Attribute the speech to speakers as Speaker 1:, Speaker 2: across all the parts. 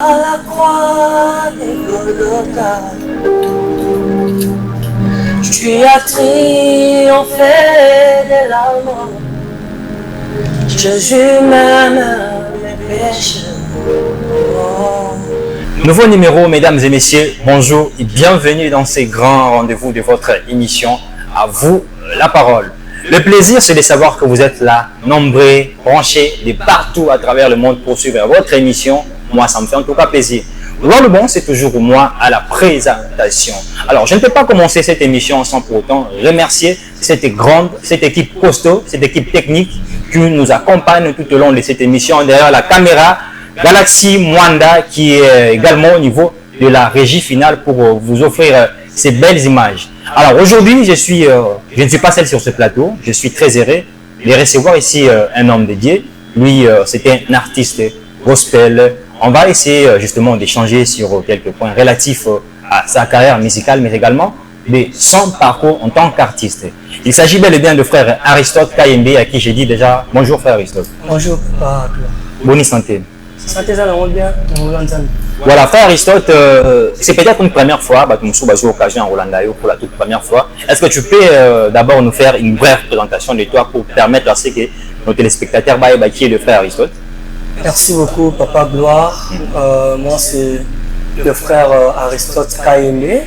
Speaker 1: À la croix des Golgotha, tu as triomphé de la mort. Jésus m'aime mes péchés.
Speaker 2: Nouveau numéro, mesdames et messieurs, bonjour et bienvenue dans ces grands rendez-vous de votre émission. À vous la parole. Le plaisir, c'est de savoir que vous êtes là, nombreux, branchés de partout à travers le monde pour suivre votre émission. Moi, ça me fait en tout cas plaisir. Laurent Lebon, c'est toujours moi à la présentation. Alors, je ne peux pas commencer cette émission sans pour autant remercier cette équipe costaud, cette équipe technique qui nous accompagne tout au long de cette émission. Derrière la caméra, Galaxy Mwanda qui est également au niveau de la régie finale pour vous offrir ces belles images. Alors aujourd'hui, je ne suis pas seul sur ce plateau. Je suis très heureux de recevoir ici un homme dédié. Lui, c'était un artiste gospel. On va essayer justement d'échanger sur quelques points relatifs à sa carrière musicale, mais également de son parcours en tant qu'artiste. Il s'agit bel et bien de frère Aristote Kayembe, à qui j'ai dit déjà bonjour frère Aristote.
Speaker 1: Bonjour papa.
Speaker 2: Bonne santé.
Speaker 1: Santé, ça va bien.
Speaker 2: Voilà, frère Aristote, c'est peut-être une première fois, nous sommes à l'occasion en Rolandayo pour la toute première fois. Est-ce que tu peux d'abord nous faire une brève présentation de toi pour permettre à ce que nos téléspectateurs voient qui est le frère Aristote?
Speaker 1: Merci beaucoup papa Gloire. Moi c'est le frère Aristote Kayembe.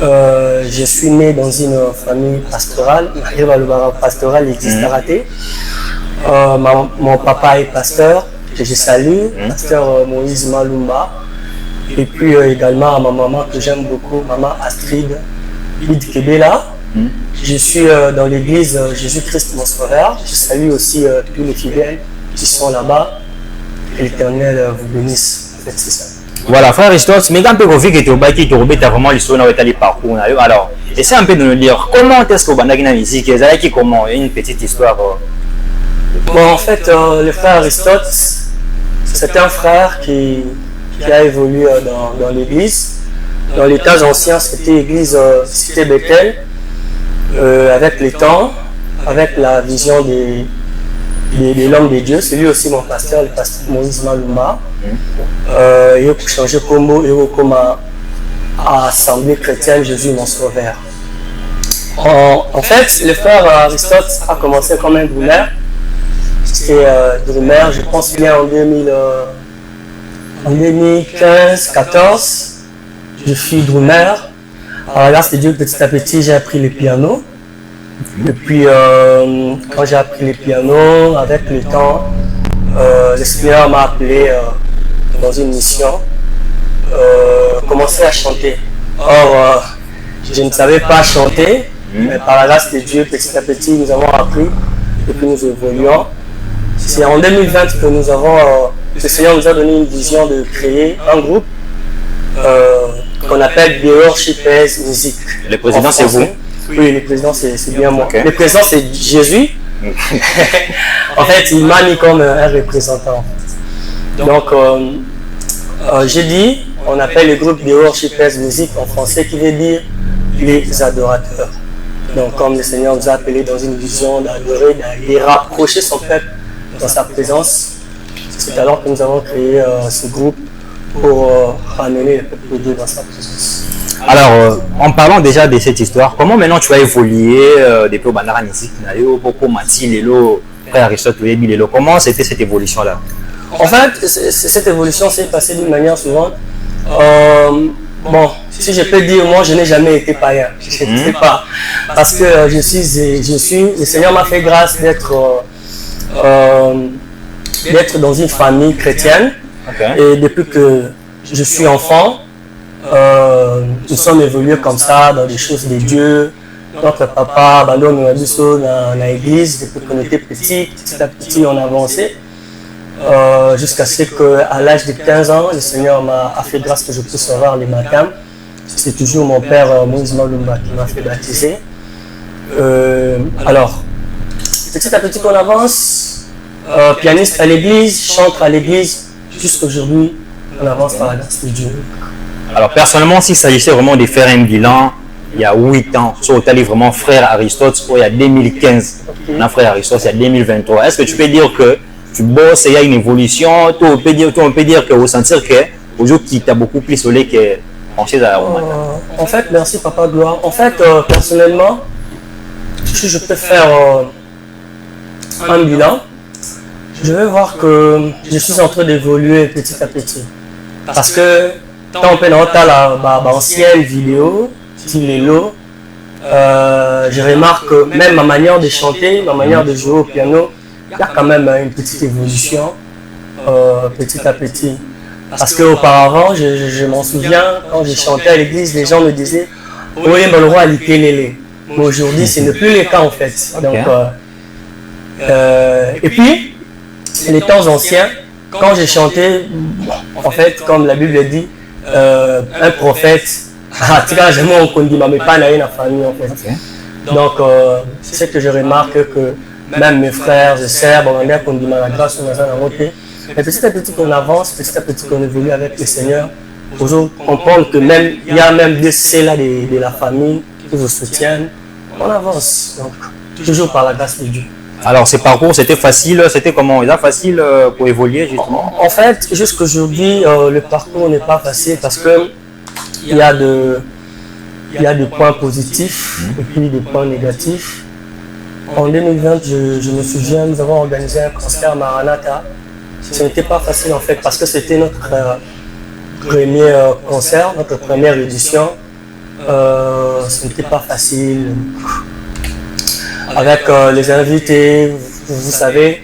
Speaker 1: Je suis né dans une famille pastorale. Le pastoral existe raté. Mon papa est pasteur, que je salue, pasteur Moïse Malumba. Et puis également ma maman que j'aime beaucoup, maman Astrid Kebela. Je suis dans l'église Jésus-Christ mon sauveur. Je salue aussi tous les fidèles qui sont là-bas. Que l'Éternel vous bénisse. En fait, c'est ça.
Speaker 2: Voilà, frère Aristote, mais quand tu as vu que tu as vraiment l'histoire dans parcours, alors, essaie un peu de nous dire comment est-ce que vous avez la musique, comment une petite histoire.
Speaker 1: Bon, en fait, le frère Aristote, c'est un frère qui a évolué dans l'église. Dans les temps anciens, c'était l'église Cité Bethel. Avec les temps, avec la vision de l'homme de Dieu, c'est lui aussi mon pasteur, le pasteur Moïse Malumba. Il a changé comme Assemblée chrétienne Jésus mon sauveur. En fait, le frère Aristote a commencé comme un drummer. C'était drummer, je pense qu'il est en 2015-14. Je suis drummer. Alors là, c'est Dieu, petit à petit, j'ai appris le piano. Et puis, quand j'ai appris le piano, avec le temps, le Seigneur m'a appelé dans une mission, commencer à chanter. Or, je ne savais pas chanter, mais par la grâce de Dieu, petit à petit, nous avons appris et puis nous évoluons. C'est en 2020 que nous avons, le Seigneur nous a donné une vision de créer un groupe qu'on appelle The Worshipers Music.
Speaker 2: Le président, c'est vous?
Speaker 1: Oui, le président, c'est bien moi.
Speaker 2: Okay.
Speaker 1: Le président, c'est Jésus. En fait, il m'a mis comme un représentant. Donc, j'ai dit, on appelle le groupe The Worshipers Music en français, qui veut dire les adorateurs. Donc, comme le Seigneur nous a appelés dans une vision d'adorer, de rapprocher son peuple dans sa présence, c'est alors que nous avons créé ce groupe pour ramener le peuple de Dieu dans sa présence.
Speaker 2: Alors, en parlant déjà de cette histoire, comment maintenant tu as évolué depuis Bandara Musique, frère Aristote, comment c'était cette évolution-là?
Speaker 1: En fait, cette évolution s'est passée d'une manière suivante. Bon, si je peux dire, moi je n'ai jamais été païen. Je ne sais pas. Parce que le Seigneur m'a fait grâce d'être dans une famille chrétienne.
Speaker 2: Okay.
Speaker 1: Et depuis que je suis enfant, nous sommes évolués comme ça dans des choses de Dieu. Notre papa nous a dit dans l'église depuis qu'on était petit à petit on a avancé. Jusqu'à ce qu'à l'âge de 15 ans, le Seigneur m'a fait grâce que je puisse avoir les matins. C'est toujours mon père Moïse Malumba qui m'a fait baptiser. Alors, petit à petit qu'on avance, pianiste à l'église, chantre à l'église, jusqu'aujourd'hui, on avance par la grâce de Dieu.
Speaker 2: Alors, personnellement, s'il s'agissait vraiment de faire un bilan, il y a 8 ans, sur le vraiment frère Aristote, il y a 2015, okay. Frère Aristote, il y a 2023. Est-ce que tu peux dire que tu bosses et il y a une évolution, on peut dire que ressentir que aujourd'hui qui t'a beaucoup plus solé que penser à la
Speaker 1: En fait, merci Papa Gloire. En fait, personnellement, si je peux faire un bilan, je vais voir que je suis en train d'évoluer petit à petit. Parce que quand on peut noter la ancienne vidéo, style Lelo, je remarque que même ma manière de chanter, ma manière de jouer au piano, il y a quand même une petite évolution petit à petit. Parce qu'auparavant, je m'en souviens, quand je chantais à l'église, les gens me disaient « Oui, mais le roi a l'ikélélé ». Mais aujourd'hui, ce n'est plus le cas en fait. Donc, et puis, les temps anciens, quand j'ai chanté, en fait, comme la Bible dit, un prophète, en tout cas, j'aime mon condiment, mais pas dans la famille en fait. Donc, c'est que je remarque que même mes frères et sœurs, on a condiment la grâce, on a monté. Mais petit à petit qu'on avance, petit à petit qu'on évolue avec le Seigneur, aujourd'hui, on comprend que même, il y a même des ceux-là de la famille qui vous soutiennent. On avance, donc toujours par la grâce de Dieu.
Speaker 2: Alors, ces parcours, c'était facile, c'était comment? C'était facile pour évoluer justement?
Speaker 1: En fait, jusqu'aujourd'hui, le parcours n'est pas facile parce que il y a des points positifs et puis des points négatifs. En 2020, je me souviens, nous avons organisé un concert Maranatha. Ce n'était pas facile en fait parce que c'était notre premier concert, notre première édition. Ce n'était pas facile. Avec les invités, vous savez,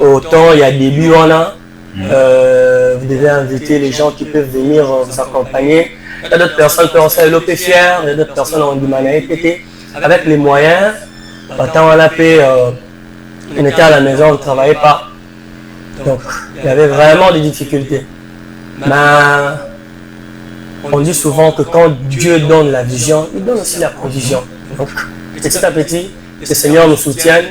Speaker 1: autant il y a des buts on a, vous devez inviter les gens qui peuvent venir vous accompagner. Il y a d'autres personnes qui ont ça l'OP fier, il y a d'autres personnes qui ont du mal à répéter. Avec les moyens, quand on a payé, on était à la maison, on ne travaillait pas. Donc, il y avait vraiment des difficultés. Mais on dit souvent que quand Dieu donne la vision, il donne aussi la provision. Donc, petit à petit, le Seigneur nous soutient.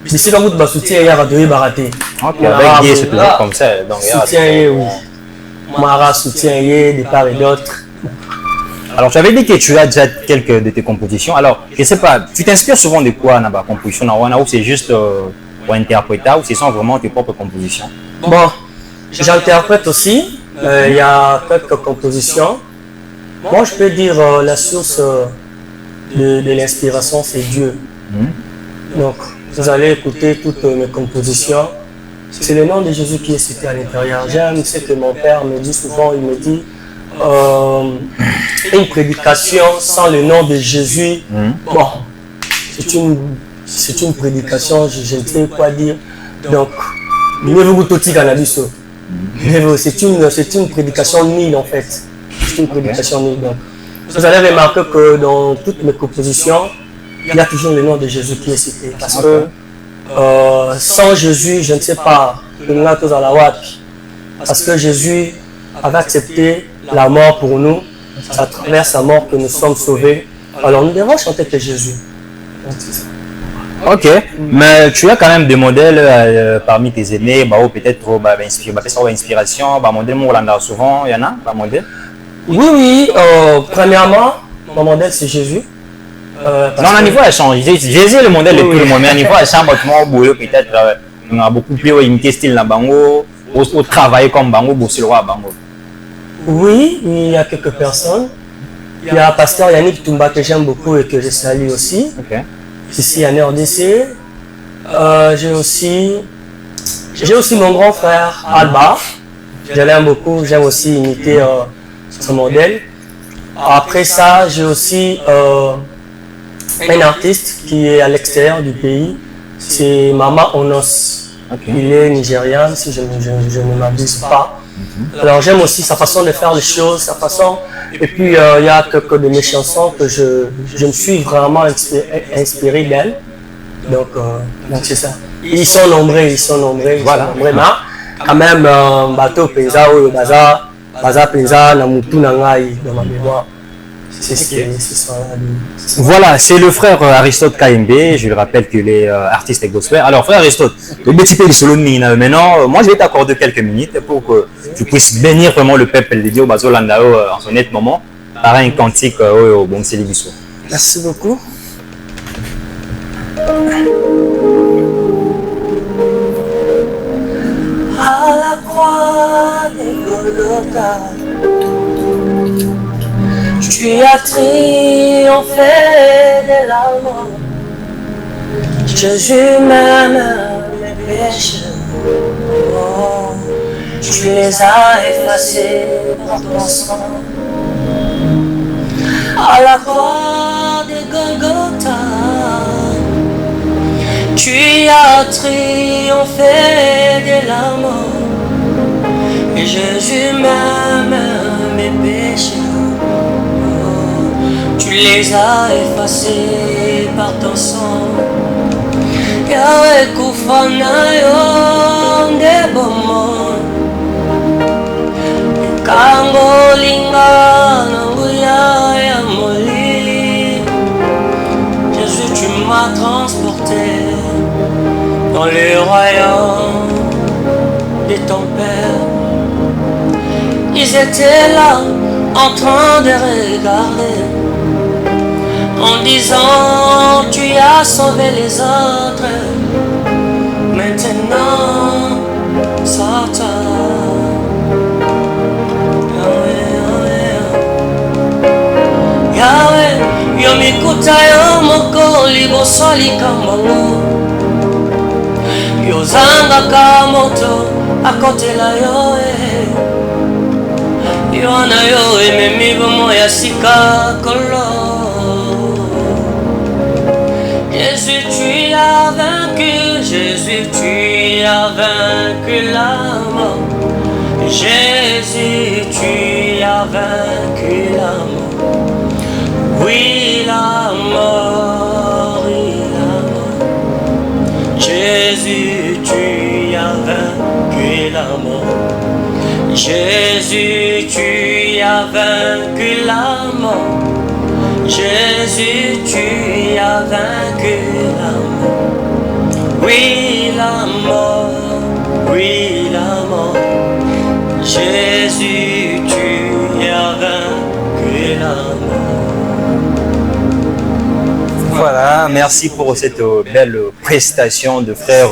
Speaker 1: D'ici là, vous soutien, il y a de baraté.
Speaker 2: Avec Dieu, c'est toujours comme ça. Donc,
Speaker 1: soutien, oui. Mara soutien, de part et d'autre.
Speaker 2: Alors, tu avais dit que tu as déjà quelques de tes compositions. Alors, je ne sais pas, tu t'inspires souvent de quoi dans la composition ou c'est juste pour interpréter ou ce sont vraiment tes propres compositions?
Speaker 1: Bon, j'interprète aussi. Il y a quelques compositions. Moi, je peux dire la source de l'inspiration, c'est Dieu. Donc, vous allez écouter toutes mes compositions. C'est le nom de Jésus qui est cité à l'intérieur. J'aime ce que mon père me dit souvent. Il me dit une prédication sans le nom de Jésus. Bon, c'est une prédication, je ne sais quoi dire. Donc, c'est une prédication nulle en fait. C'est une prédication nulle. Donc, vous allez remarquer que dans toutes mes compositions, il y a toujours le nom de Jésus qui est cité. Parce que sans Jésus, je ne sais pas, parce que Jésus avait accepté la mort pour nous. C'est à travers sa mort que nous sommes sauvés. Alors nous devons chanter que Jésus.
Speaker 2: Ok, mais tu as quand même des modèles parmi tes aînés, ou peut-être inspiration, modèle Mourlanda souvent, il y en a, pas modèle?
Speaker 1: Oui, premièrement, mon modèle c'est Jésus.
Speaker 2: Non, au niveau a changé. Jésus est le modèle de tout le monde, mais au niveau a changé, peut-être on a beaucoup plus imité style dans Bango, au travail comme Bango, bosser le roi Bango.
Speaker 1: Oui, il y a quelques personnes. Il y a pasteur Yannick Toumba que j'aime beaucoup et que je salue aussi.
Speaker 2: Okay.
Speaker 1: Ici à NRDC. J'ai aussi mon grand frère Alba. Je l'aime beaucoup, j'aime aussi imiter son modèle. Après ça, j'ai aussi un artiste qui est à l'extérieur du pays. C'est Mama Onos.
Speaker 2: Okay.
Speaker 1: Il est nigérian, si je ne m'abuse pas. Alors j'aime aussi sa façon de faire les choses, sa façon. Et puis il y a quelques de mes chansons que je me suis vraiment inspiré d'elle. Donc c'est ça. Ils sont nombreux. Voilà. Quand même, bateau Penza ou Baza Penza, Namutu Nangai dans ma mémoire. C'est ce qui est.
Speaker 2: Voilà, c'est le frère Aristote KMB, je le rappelle qu'il est artiste et gospel. Alors frère Aristote, le petit peu de solo maintenant, moi je vais t'accorder quelques minutes pour que tu puisses bénir vraiment le peuple de Dieu au Bazolandao en son net moment par un cantique au bon Célibiso.
Speaker 1: Merci beaucoup. croix de Golgotha, tu as triomphé de la mort. Jésus m'aime mes péchés, oh, tu les as effacés par ton sang. À la croix de Golgotha, tu as triomphé de la mort. Et Jésus m'aime mes péchés, oh, tu les as effacés par ton sang. Yahweh kufana yo nde bomo kango linga nanguya ya molili. Jésus, tu m'as transporté dans le royaume de ton Père. Ils étaient là en train de regarder, en disant tu as sauvé les autres, maintenant Satan. Yahweh, yomikuta yo moko liboso likambo, yozangaka moto akotela yo yo na yo ememi bomo ya sika kolo. Jésus, tu as vaincu, Jésus, tu as vaincu la mort. Jésus, tu as vaincu la mort. Oui, la mort, oui, la mort. Jésus, tu as vaincu la mort. Jésus, tu as vaincu la mort. Jésus, tu as vaincu la mort. Oui, la mort, oui, la mort. Jésus, tu as vaincu la mort.
Speaker 2: Voilà, merci pour cette belle prestation de frère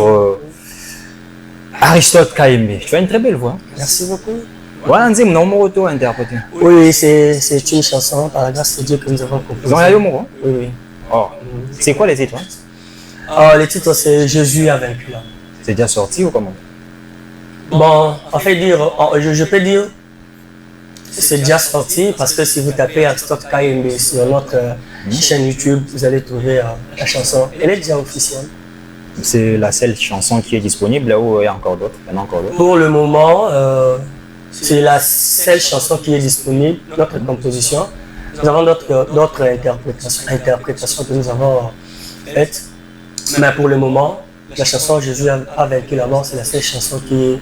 Speaker 2: Aristote Kayembe. Tu as une très belle voix.
Speaker 1: Merci beaucoup.
Speaker 2: Voilà, on a interprété.
Speaker 1: Oui, c'est une chanson par la grâce de Dieu que nous avons composée. Oui, oui.
Speaker 2: Oh. C'est quoi les titres?
Speaker 1: Le titre c'est Jésus a vaincu la mort.
Speaker 2: C'est déjà sorti ou comment?
Speaker 1: Bon, en fait, je peux dire c'est déjà sorti parce que si vous tapez Aristote Kayembe sur notre chaîne YouTube, vous allez trouver la chanson. Elle est déjà officielle.
Speaker 2: C'est la seule chanson qui est disponible là où il y a encore d'autres?
Speaker 1: Pour le moment, c'est la seule chanson qui est disponible, notre composition. Nous avons d'autres interprétations que nous avons faites. Mais pour le moment, la chanson Jésus a vaincu la mort, c'est la seule chanson qui est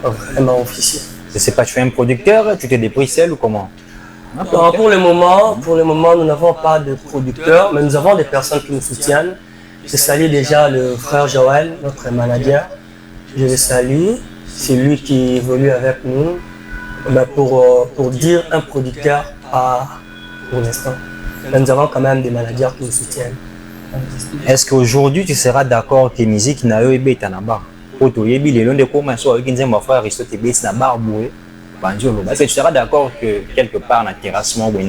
Speaker 1: vraiment officielle.
Speaker 2: Je ne sais pas, tu es un producteur, tu t'es dépris seul ou comment?
Speaker 1: Non, pour le moment, nous n'avons pas de producteur, mais nous avons des personnes qui nous soutiennent. Je salue déjà le frère Joël, notre manager. Je le salue. C'est lui qui évolue avec nous. Mais pour dire un producteur, pas pour l'instant. Mais nous avons quand même des managers qui nous soutiennent.
Speaker 2: Est-ce qu'aujourd'hui tu seras d'accord que la musique n'a eu été en bas? Est-ce que tu seras d'accord que quelque part dans le terrassement,
Speaker 1: bon,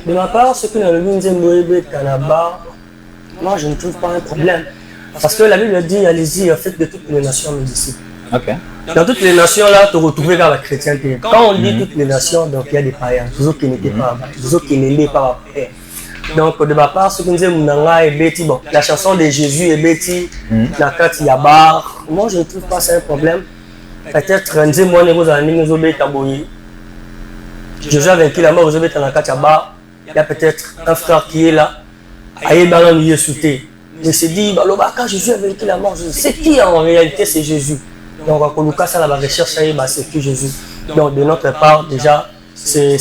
Speaker 1: de ma part, ce que dans le moi je ne trouve pas un problème. Parce que la Bible dit, allez-y, faites de toutes les nations mes disciples.
Speaker 2: Okay.
Speaker 1: Dans toutes les nations, là, te retrouver dans la chrétienté. Quand on dit toutes les nations, donc il y a des païens, toujours qui n'étaient pas, toujours qui n'aimaient pas après. Donc de ma part, ce que nous disons, bon, la chanson de Jésus et Betty, la carte Yabar, moi je ne trouve pas ça un problème. Peut-être un Jésus a vaincu la mort, vous avez dans la carte Yabar, il y a peut-être un frère qui est là, aïe balan lui est sauté. Mais c'est dit, quand Jésus a vaincu la mort, je sais qui en réalité c'est Jésus. Donc on va ça la recherche, c'est qui Jésus. Donc de notre part, déjà, c'est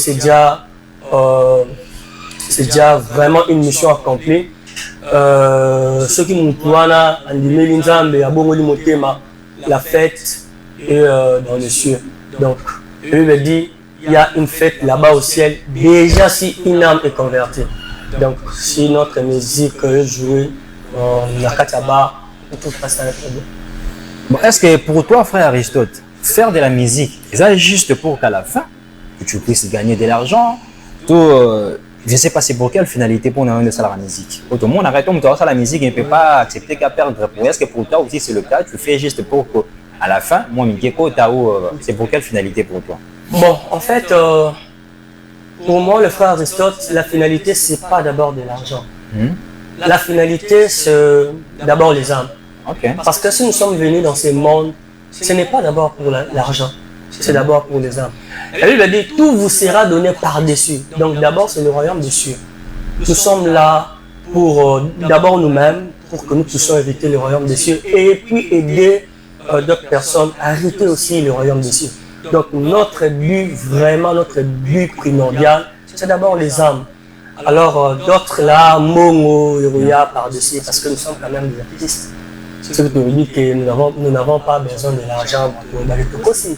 Speaker 1: déjà vraiment une mission accomplie. Ce qui nous doit la fête est dans le ciel. Donc, il me dit, il y a une fête là-bas au ciel, déjà si une âme est convertie. Donc, si notre musique est jouée, la kataba, on trouve pas ça un problème.
Speaker 2: Bon, est-ce que pour toi, frère Aristote, faire de la musique, c'est juste pour qu'à la fin, que tu puisses gagner de l'argent, je ne sais pas c'est pour quelle finalité pour nous de ça la musique. Tout le monde arrête de faire la musique et ne peut pas accepter qu'à perdre. Est-ce que pour toi aussi c'est le cas? Tu fais juste pour qu'à la fin, moi, c'est pour quelle finalité pour toi?
Speaker 1: Bon, en fait, pour moi, le frère Aristote, la finalité, c'est pas d'abord de l'argent. La finalité, c'est d'abord les âmes.
Speaker 2: Okay.
Speaker 1: Parce que si nous sommes venus dans ce monde, ce n'est pas d'abord pour l'argent, c'est d'abord pour les âmes. La Bible dit, tout vous sera donné par-dessus. Donc d'abord, c'est le royaume des cieux. Nous sommes là pour d'abord nous-mêmes, pour que nous puissions éviter le royaume des cieux et puis aider d'autres personnes à hériter aussi le royaume des cieux. Donc notre but, vraiment notre but primordial, c'est d'abord les âmes. Alors d'autres là, Mongo, Hiruya par-dessus, parce que nous sommes quand même des artistes. Ce qui veut dire que nous n'avons pas besoin de l'argent pour nous aussi.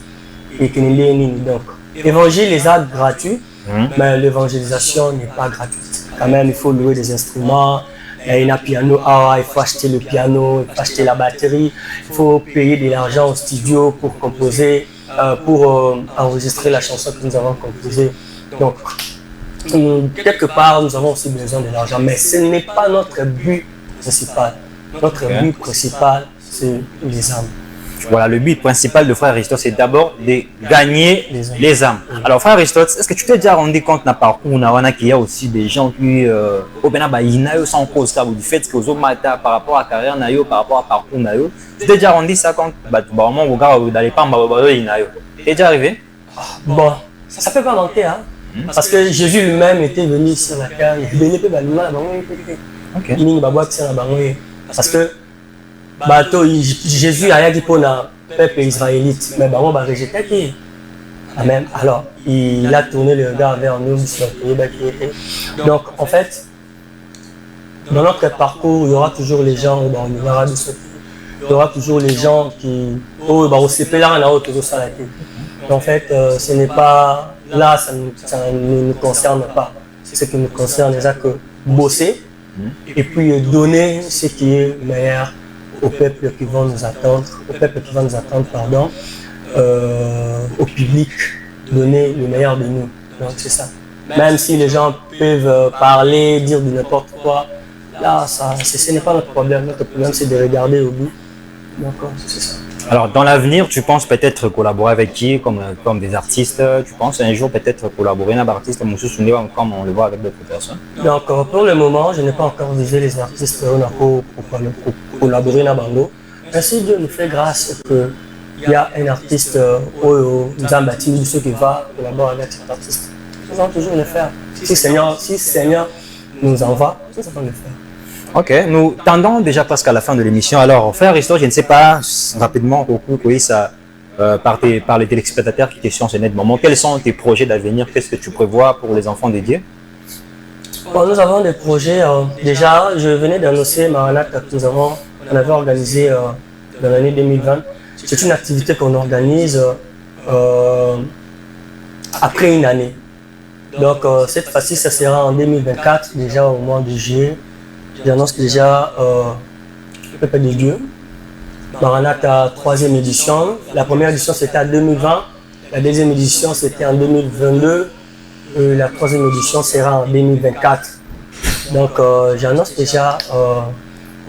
Speaker 1: Et que nous donc, l'évangile les a gratuits, mais l'évangélisation n'est pas gratuite. Quand même, il faut louer des instruments, il y a un piano, il faut acheter le piano, il faut acheter la batterie, il faut payer de l'argent au studio pour composer, pour enregistrer la chanson que nous avons composée. Donc, quelque part, nous avons aussi besoin de l'argent, mais ce n'est pas notre but principal. Notre but principal, c'est les âmes.
Speaker 2: Voilà, le but principal de frère Aristote, c'est d'abord de gagner les âmes. Alors, frère Aristote, est-ce que tu t'es déjà rendu compte dans parcours qu'il y a aussi des gens qui sans cause du fait que vous par rapport à la carrière, par rapport à parcours, tu t'es déjà rendu ça compte? Vous n'allez pas t'es déjà arrivé?
Speaker 1: Bon, ça peut pas manquer, hein? Parce que Jésus lui-même était venu sur la terre, il venait pas parce que Jésus a dit pour le peuple israélite, mais on va rejeter. Amen. Alors, il a tourné le regard vers nous. Donc, en fait, dans notre parcours, il y aura toujours les gens, il y aura toujours les gens qui, en fait, ce n'est pas là, ça ne nous concerne pas. Ce qui nous concerne déjà que bosser et puis donner ce qui est meilleur au peuple qui va nous attendre, au public, donner le meilleur de nous. Donc c'est ça. Même si les gens peuvent parler, dire de n'importe quoi, là, ce n'est pas notre problème. Notre problème, c'est de regarder au bout. Donc c'est ça.
Speaker 2: Alors, dans l'avenir, tu penses peut-être collaborer avec qui, comme des artistes? Tu penses un jour peut-être collaborer avec un artiste comme on le voit avec d'autres personnes?
Speaker 1: Donc, pour le moment, je n'ai pas encore visé les artistes pour collaborer avec Bando. Mais si Dieu nous fait grâce qu'il y a un artiste nous a bâti, ceux qui va collaborer avec cet artiste, nous allons toujours le faire. Si le Seigneur nous envoie, nous allons le faire.
Speaker 2: Ok, nous tendons déjà presque à la fin de l'émission. Alors, frère Aristote, je ne sais pas rapidement par les téléspectateurs qui questiontent ce net moment, quels sont tes projets d'avenir? Qu'est-ce que tu prévois pour les enfants de Dieu?
Speaker 1: Bon, nous avons des projets. Déjà, je venais d'annoncer Maranatha que on avait organisé dans l'année 2020. C'est une activité qu'on organise après une année. Donc, cette fois-ci, ça sera en 2024, déjà au mois de juillet. J'annonce déjà le peuple de Dieu. Maranatha 3e édition. La première édition c'était en 2020. La deuxième édition c'était en 2022. Et la troisième édition sera en 2024. Donc j'annonce déjà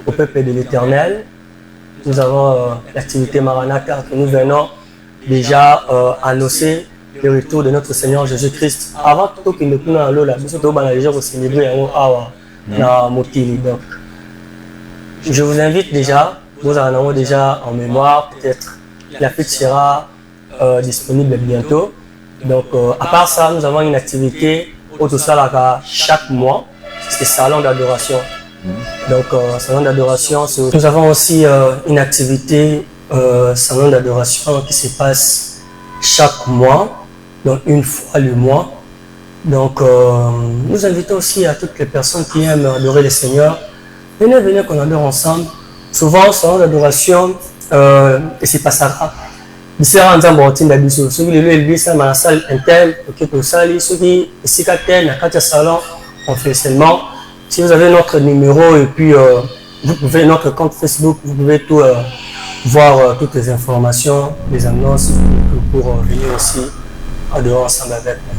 Speaker 1: au peuple de l'Éternel. Nous avons l'activité Maranatha que nous venons déjà annoncer le retour de notre Seigneur Jésus-Christ. Avant tout qu'il ne prenne l'eau là, nous sommes déjà pour célébrer un hour. Donc, je vous invite déjà, vous en avez déjà en mémoire, peut-être la fête sera disponible bientôt. Donc, à part ça, nous avons une activité au Tosalaka chaque mois, c'est salon d'adoration. Donc, salon d'adoration, nous avons aussi une activité salon d'adoration qui se passe chaque mois, donc une fois le mois. Donc, nous invitons aussi à toutes les personnes qui aiment adorer le Seigneur. Venez qu'on adore ensemble. Souvent, salon d'adoration, et c'est passera. Il sera en disant, ceux qui le ça dans la salle interne, ceux qui ici à salon, on fait seulement. Si vous avez notre numéro et puis vous pouvez notre compte Facebook, vous pouvez tout voir toutes les informations, les annonces pour venir aussi en dehors ensemble avec moi.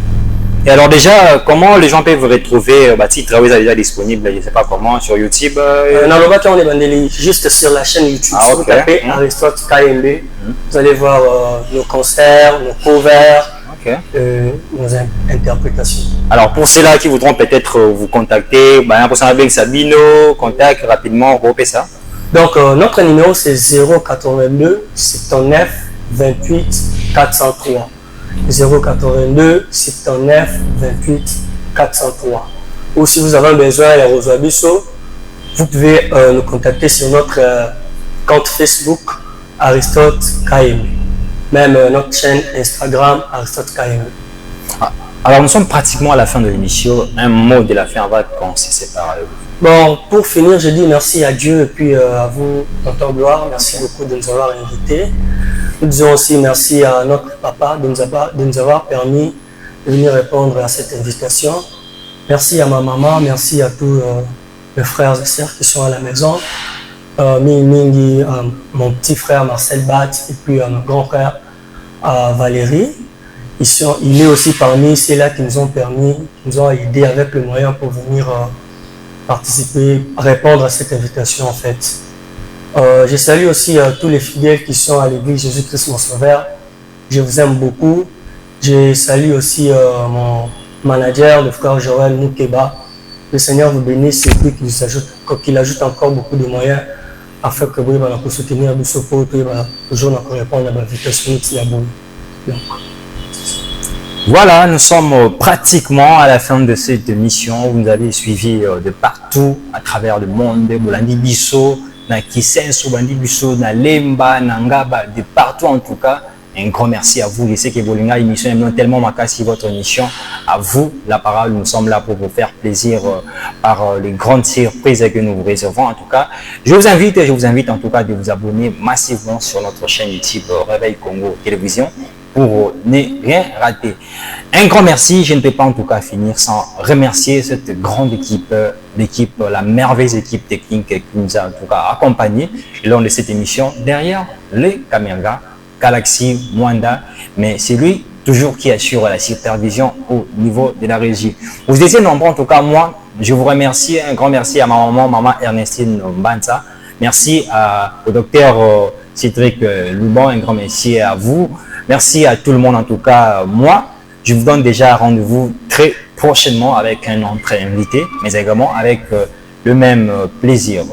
Speaker 2: Et alors déjà, comment les gens peuvent vous retrouver si Traoré est déjà disponible, je ne sais pas comment, sur YouTube
Speaker 1: Dans le bâton, on est bandé juste sur la chaîne YouTube.
Speaker 2: Ah,
Speaker 1: Si vous
Speaker 2: ok.
Speaker 1: tapez Aristote KMB, vous allez voir nos concerts, nos covers,
Speaker 2: Ok.
Speaker 1: nos interprétations.
Speaker 2: Alors pour ceux-là qui voudront peut-être vous contacter, pour ça avec Sabino, contact rapidement, repérez ça.
Speaker 1: Donc notre numéro c'est 082 79 28 403. 082 79 28 403. Ou si vous avez besoin de Rosa Bisso, vous pouvez nous contacter sur notre compte Facebook Aristote KM. Même notre chaîne Instagram Aristote KM.
Speaker 2: Alors nous sommes pratiquement à la fin de l'émission. Un mot de la fin avant qu'on se sépare.
Speaker 1: Bon, pour finir, je dis merci à Dieu et puis à vous, Tonton Gloire. Merci beaucoup de nous avoir invités. Nous disons aussi merci à notre papa de nous avoir permis de venir répondre à cette invitation. Merci à ma maman, merci à tous mes frères et sœurs qui sont à la maison. Mingi, mon petit frère Marcel Bat et puis mon grand frère Valérie. Il est aussi parmi ceux-là qui nous ont permis, qui nous ont aidés avec le moyen pour venir participer, répondre à cette invitation en fait. Je salue aussi tous les fidèles qui sont à l'église Jésus-Christ mon Sauveur. Je vous aime beaucoup. Je salue aussi mon manager, le frère Joël Moukeba. Le Seigneur vous bénisse et puis qu'il ajoute encore beaucoup de moyens afin que vous puissiez soutenir le support et toujours répondre à l'invitation de la.
Speaker 2: Voilà, nous sommes pratiquement à la fin de cette émission. Vous nous avez suivis de partout à travers le monde. Bolandi Bisso, na Kisenso, Bolandi Bisso, na Lemba, na Ngaba, de partout en tout cas. Un grand merci à vous. Je sais que Bolinga émission est tellement marquée votre émission. À vous la parole. Nous sommes là pour vous faire plaisir par les grandes surprises que nous vous réservons. En tout cas, je vous invite en tout cas de vous abonner massivement sur notre chaîne YouTube Réveil Congo Télévision pour ne rien rater. Un grand merci. Je ne peux pas en tout cas finir sans remercier cette grande équipe, la merveilleuse équipe technique qui nous a en tout cas accompagnés lors de cette émission derrière les caméras. Galaxy, Mwanda, mais c'est lui toujours qui assure la supervision au niveau de la régie. Vous étiez nombreux en tout cas, moi, je vous remercie, un grand merci à ma maman Ernestine Mbanza, merci au docteur Cédric Louban, un grand merci à vous, merci à tout le monde en tout cas, moi, je vous donne déjà rendez-vous très prochainement avec un autre invité, mais également avec le même plaisir.